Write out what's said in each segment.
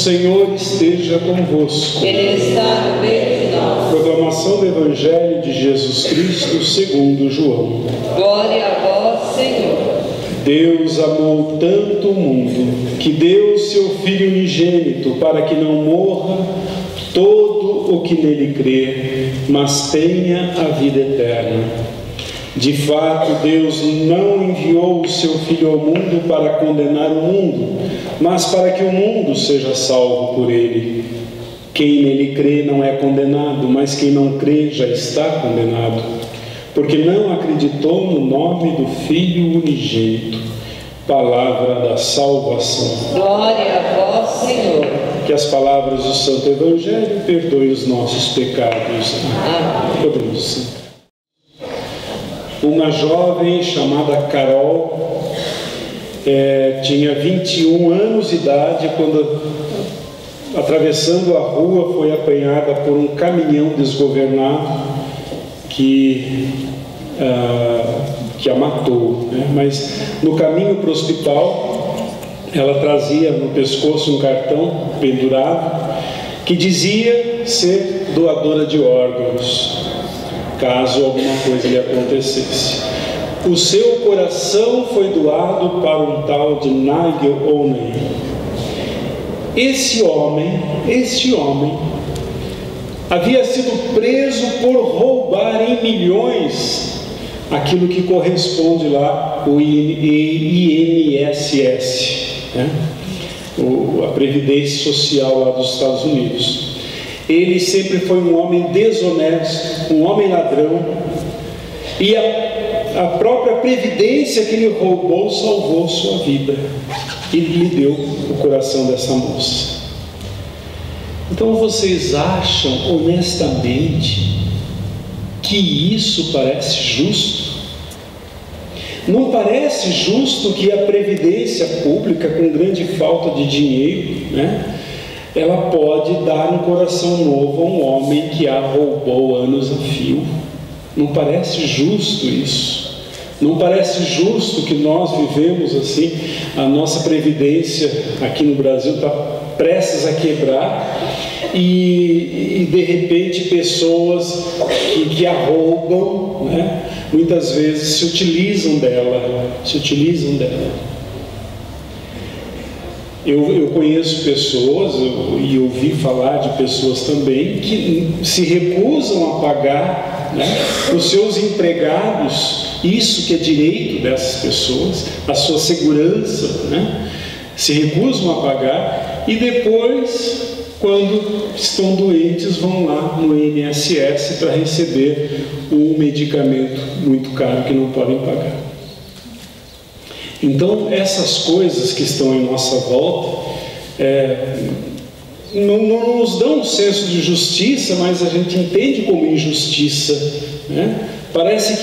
Senhor esteja convosco. Ele está no meio de nós. Proclamação do Evangelho de Jesus Cristo segundo João. Glória a vós, Senhor. Deus amou tanto o mundo que deu seu Filho unigênito para que não morra todo o que nele crê, mas tenha a vida eterna. De fato, Deus não enviou o seu Filho ao mundo para condenar o mundo, mas para que o mundo seja salvo por ele. Quem nele crê não é condenado, mas quem não crê já está condenado, porque não acreditou no nome do Filho unigênito. Palavra da salvação. Glória a vós, Senhor. Que as palavras do Santo Evangelho perdoem os nossos pecados. Amém. Podemos sentar. Uma jovem chamada Carol tinha 21 anos de idade quando, atravessando a rua, foi apanhada por um caminhão desgovernado que a matou, né? Mas no caminho para o hospital ela trazia no pescoço um cartão pendurado que dizia ser doadora de órgãos, caso alguma coisa lhe acontecesse. O seu coração foi doado para um tal de Nigel Owney. Este homem havia sido preso por roubar em milhões aquilo que corresponde lá o INSS, né? A Previdência Social lá dos Estados Unidos. Ele sempre foi um homem desonesto, um homem ladrão, e a própria previdência que ele roubou salvou sua vida e lhe deu o coração dessa moça. Então vocês acham honestamente que isso parece justo? Não parece justo que a previdência pública, com grande falta de dinheiro, né, ela pode dar um coração novo a um homem que a roubou anos a fio? Não parece justo isso? Não parece justo que nós vivemos assim? A nossa previdência aqui no Brasil está prestes a quebrar e de repente pessoas que a roubam, né, muitas vezes se utilizam dela. Eu conheço pessoas e ouvi falar de pessoas também que se recusam a pagar, né, os seus empregados, isso que é direito dessas pessoas, a sua segurança, né, se recusam a pagar e depois, quando estão doentes, vão lá no INSS para receber um medicamento muito caro que não podem pagar. Então, essas coisas que estão em nossa volta não nos dão um senso de justiça, mas a gente entende como injustiça, né? Parece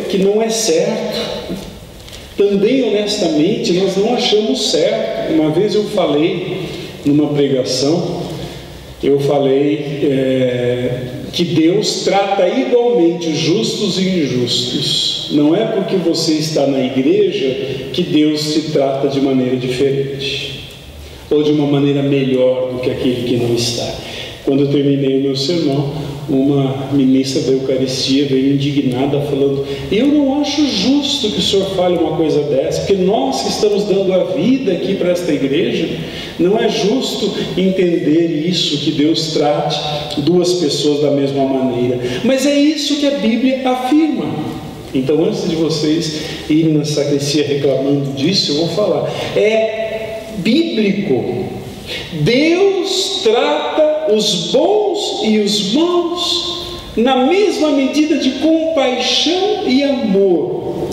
que não é certo. Também, honestamente, nós não achamos certo. Uma vez eu falei numa pregação, que Deus trata igualmente os justos e injustos. Não é porque você está na igreja que Deus te trata de maneira diferente ou de uma maneira melhor do que aquele que não está. Quando eu terminei o meu sermão, uma ministra da Eucaristia veio indignada falando: eu não acho justo que o senhor fale uma coisa dessa, porque nós que estamos dando a vida aqui para esta igreja, não é justo entender isso, que Deus trate duas pessoas da mesma maneira. Mas é isso que a Bíblia afirma. Então, antes de vocês irem na sacristia reclamando disso, eu vou falar: é bíblico. Deus trata os bons e os maus na mesma medida de compaixão e amor.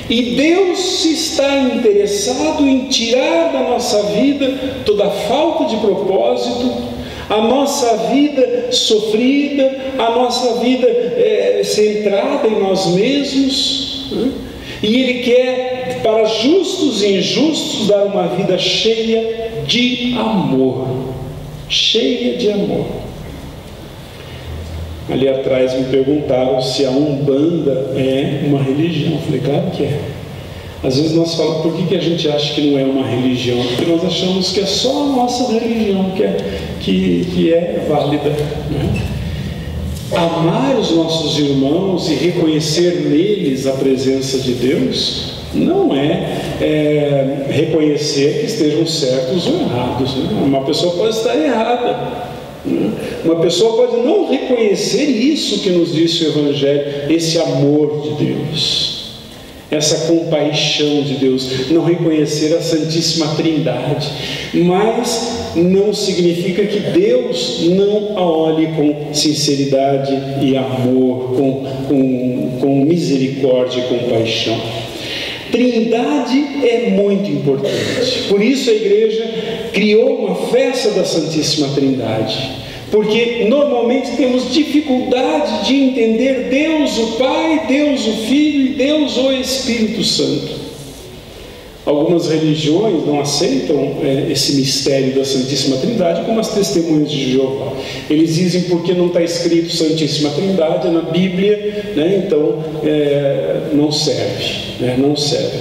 E Deus está interessado em tirar da nossa vida toda a falta de propósito, a nossa vida sofrida, a nossa vida centrada em nós mesmos, né? E Ele quer, para justos e injustos, dar uma vida cheia de amor. Cheia de amor. Ali atrás me perguntaram se a Umbanda é uma religião. Eu falei: claro que é. Às vezes nós falamos, por que a gente acha que não é uma religião? Porque nós achamos que é só a nossa religião que é válida, né? Amar os nossos irmãos e reconhecer neles a presença de Deus não é reconhecer que estejam certos ou errados, né? Uma pessoa pode estar errada, né? Uma pessoa pode não reconhecer isso que nos disse o Evangelho, esse amor de Deus, essa compaixão de Deus, não reconhecer a Santíssima Trindade, mas não significa que Deus não a olhe com sinceridade e amor, com misericórdia e compaixão. Trindade é muito importante, por isso a igreja criou uma festa da Santíssima Trindade, porque normalmente temos dificuldade de entender Deus o Pai, Deus o Filho e Deus o Espírito Santo. Algumas religiões não aceitam esse mistério da Santíssima Trindade, como as Testemunhas de Jeová. Eles dizem porque não está escrito Santíssima Trindade na Bíblia, né? Então não serve, né? Não serve.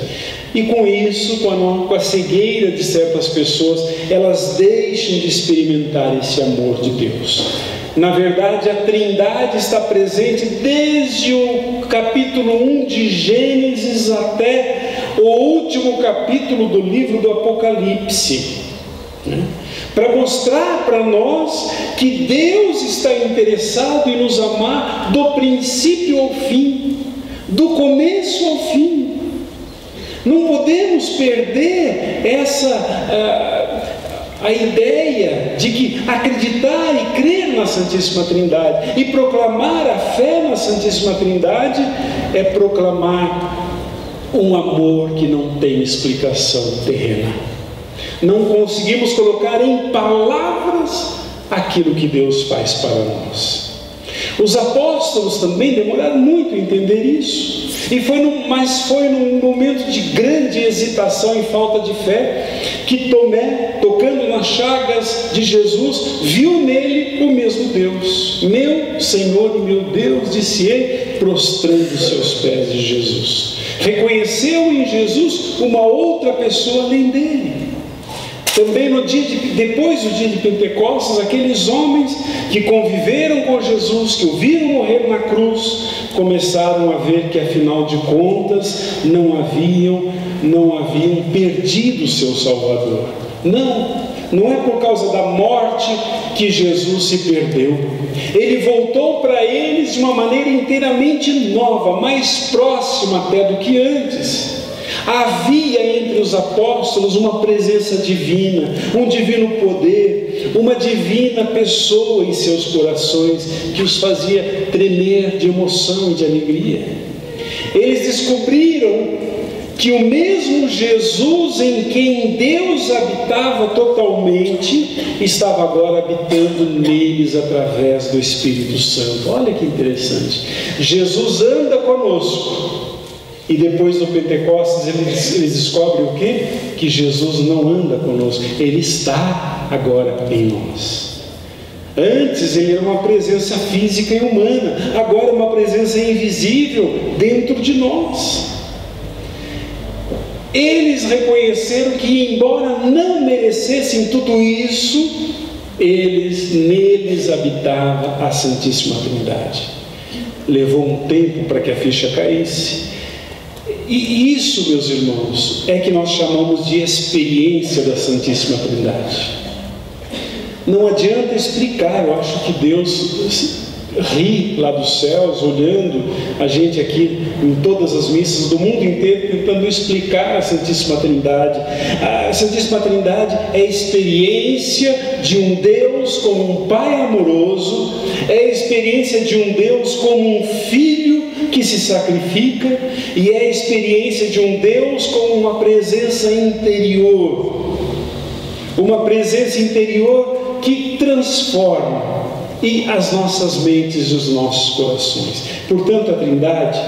E com isso, com a cegueira de certas pessoas, elas deixam de experimentar esse amor de Deus. Na verdade, a Trindade está presente desde o capítulo 1 de Gênesis até o último capítulo do livro do Apocalipse, né? Para mostrar para nós que Deus está interessado em nos amar do princípio ao fim, do começo ao fim. Não podemos perder a ideia de que acreditar e crer na Santíssima Trindade e proclamar a fé na Santíssima Trindade é proclamar um amor que não tem explicação terrena. Não conseguimos colocar em palavras aquilo que Deus faz para nós. Os apóstolos também demoraram muito a entender isso, mas foi num momento de grande hesitação e falta de fé que Tomé, tocando nas chagas de Jesus, viu nele o mesmo Deus. Meu Senhor e meu Deus, disse ele, prostrando os seus pés de Jesus. Reconheceu em Jesus uma outra pessoa além dele. Também depois do dia de Pentecostes, aqueles homens que conviveram com Jesus, que o viram morrer na cruz, começaram a ver que afinal de contas não haviam perdido o seu Salvador. Não é por causa da morte que Jesus se perdeu. Ele voltou para eles de uma maneira inteiramente nova, mais próxima até do que antes. Havia entre os apóstolos uma presença divina, um divino poder, uma divina pessoa em seus corações que os fazia tremer de emoção e de alegria. Eles descobriram que o mesmo Jesus em quem Deus habitava totalmente estava agora habitando neles através do Espírito Santo. Olha que interessante. Jesus anda conosco. E depois do Pentecostes eles descobrem o quê? Que Jesus não anda conosco, Ele está agora em nós. Antes Ele era uma presença física e humana, agora uma presença invisível dentro de nós. Eles reconheceram que, embora não merecessem tudo isso, neles habitava a Santíssima Trindade. Levou um tempo para que a ficha caísse. E isso, meus irmãos, é que nós chamamos de experiência da Santíssima Trindade. Não adianta explicar, eu acho que Deus ri lá dos céus, olhando a gente aqui em todas as missas do mundo inteiro, tentando explicar a Santíssima Trindade. A Santíssima Trindade é a experiência de um Deus como um Pai amoroso, é a experiência de um Deus como um Filho que se sacrifica, e é a experiência de um Deus como uma presença interior, uma presença interior que transforma as nossas mentes e os nossos corações. Portanto, a Trindade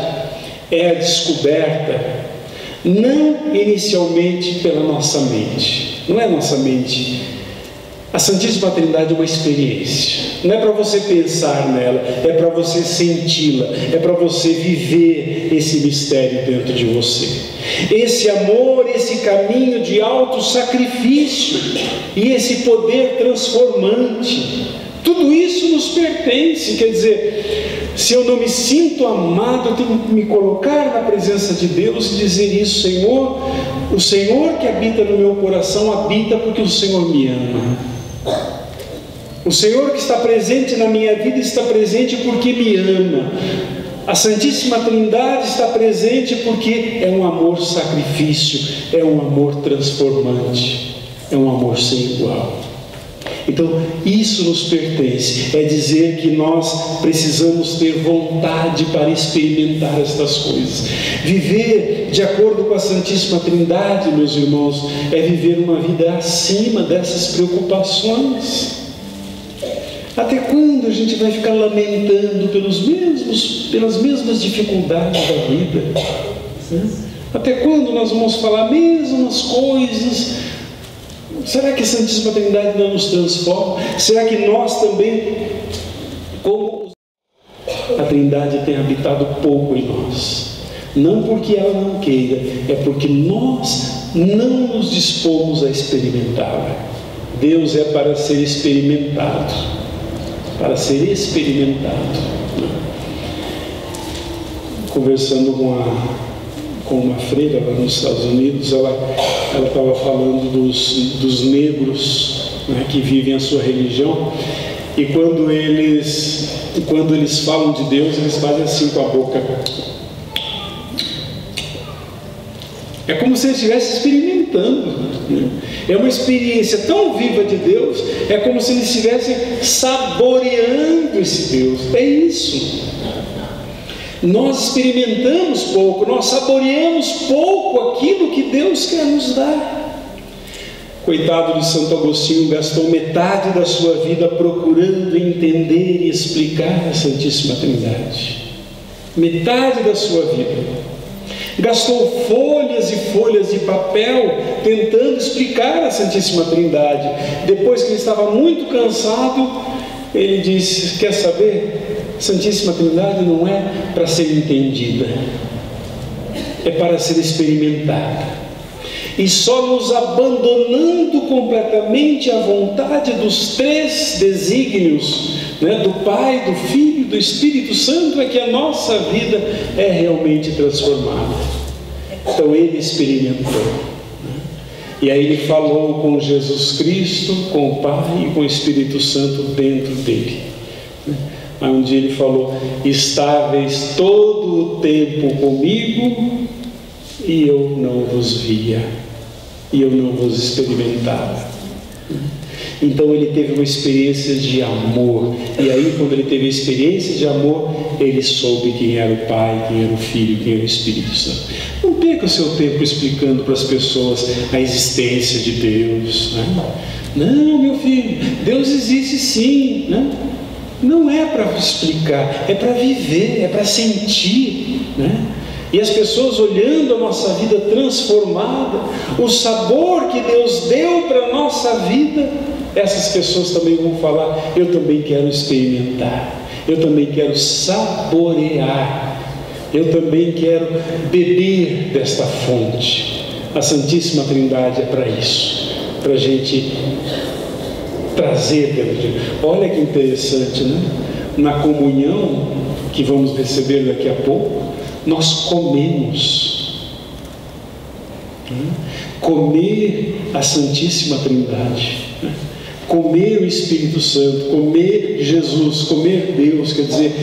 é a descoberta não inicialmente pela nossa mente, não é a nossa mente A Santíssima Trindade é uma experiência. Não é para você pensar nela, é para você senti-la, é para você viver esse mistério dentro de você. Esse amor, esse caminho de auto-sacrifício e esse poder transformante, tudo isso nos pertence. Quer dizer, se eu não me sinto amado, eu tenho que me colocar na presença de Deus e dizer isso: Senhor, o Senhor que habita no meu coração habita porque o Senhor me ama. O Senhor que está presente na minha vida está presente porque me ama. A Santíssima Trindade está presente porque é um amor sacrifício, é um amor transformante, é um amor sem igual. Então, isso nos pertence, é dizer que nós precisamos ter vontade para experimentar estas coisas. Viver de acordo com a Santíssima Trindade, meus irmãos, é viver uma vida acima dessas preocupações. Até quando a gente vai ficar lamentando pelas mesmas dificuldades da vida? Até quando nós vamos falar as mesmas coisas? Será que a Santíssima Trindade não nos transforma? Será que nós também, como a Trindade tem habitado pouco em nós? Não porque ela não queira, é porque nós não nos dispomos a experimentá-la. Deus é para ser experimentado, para ser experimentado. Conversando com uma freira lá nos Estados Unidos, ela estava falando dos negros, né, que vivem a sua religião, e quando eles falam de Deus, eles fazem assim com a boca. É como se eles estivessem experimentando, né? É uma experiência tão viva de Deus, é como se eles estivessem saboreando esse Deus. É isso. Nós experimentamos pouco, nós saboreamos pouco aquilo que Deus quer nos dar. Coitado de Santo Agostinho, gastou metade da sua vida procurando entender e explicar a Santíssima Trindade. Metade da sua vida. Gastou folhas e folhas de papel tentando explicar a Santíssima Trindade. Depois que ele estava muito cansado, ele disse: quer saber? Santíssima Trindade não é para ser entendida, é para ser experimentada. E só nos abandonando completamente à vontade dos três desígnios, né, do Pai, do Filho e do Espírito Santo, é que a nossa vida é realmente transformada. Então ele experimentou, né? E aí ele falou com Jesus Cristo, com o Pai e com o Espírito Santo dentro dele, né? Aí um dia ele falou: estáveis todo o tempo comigo e eu não vos via, e eu não vos experimentava. Então ele teve uma experiência de amor, e aí quando ele teve a experiência de amor, ele soube quem era o Pai, quem era o Filho, quem era o Espírito Santo. Não perca o seu tempo explicando para as pessoas a existência de Deus, né? Não, meu filho, Deus existe sim, né? Não é para explicar, é para viver, é para sentir, né? E as pessoas olhando a nossa vida transformada, o sabor que Deus deu para a nossa vida, essas pessoas também vão falar: eu também quero experimentar, eu também quero saborear, eu também quero beber desta fonte. A Santíssima Trindade é para isso, para a gente trazer dentro de... Olha que interessante, né? Na comunhão que vamos receber daqui a pouco, nós comemos. Comer a Santíssima Trindade, né? Comer o Espírito Santo, comer Jesus, comer Deus, quer dizer,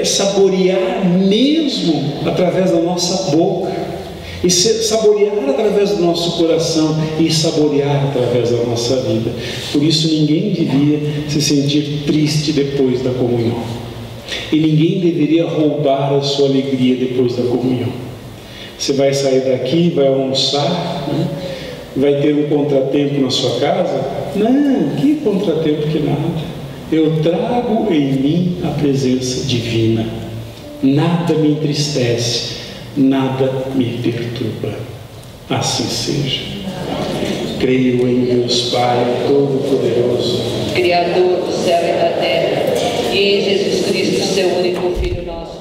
saborear mesmo através da nossa boca, e saborear através do nosso coração, e saborear através da nossa vida. Por isso ninguém devia se sentir triste depois da comunhão, e ninguém deveria roubar a sua alegria depois da comunhão. Você vai sair daqui, vai almoçar, né? Vai ter um contratempo na sua casa? Não, que contratempo que nada. Eu trago em mim a presença divina. Nada me entristece, nada me perturba. Assim seja. Creio em Deus Pai Todo-Poderoso, Criador do céu e da terra, e em Jesus Cristo, seu único Filho nosso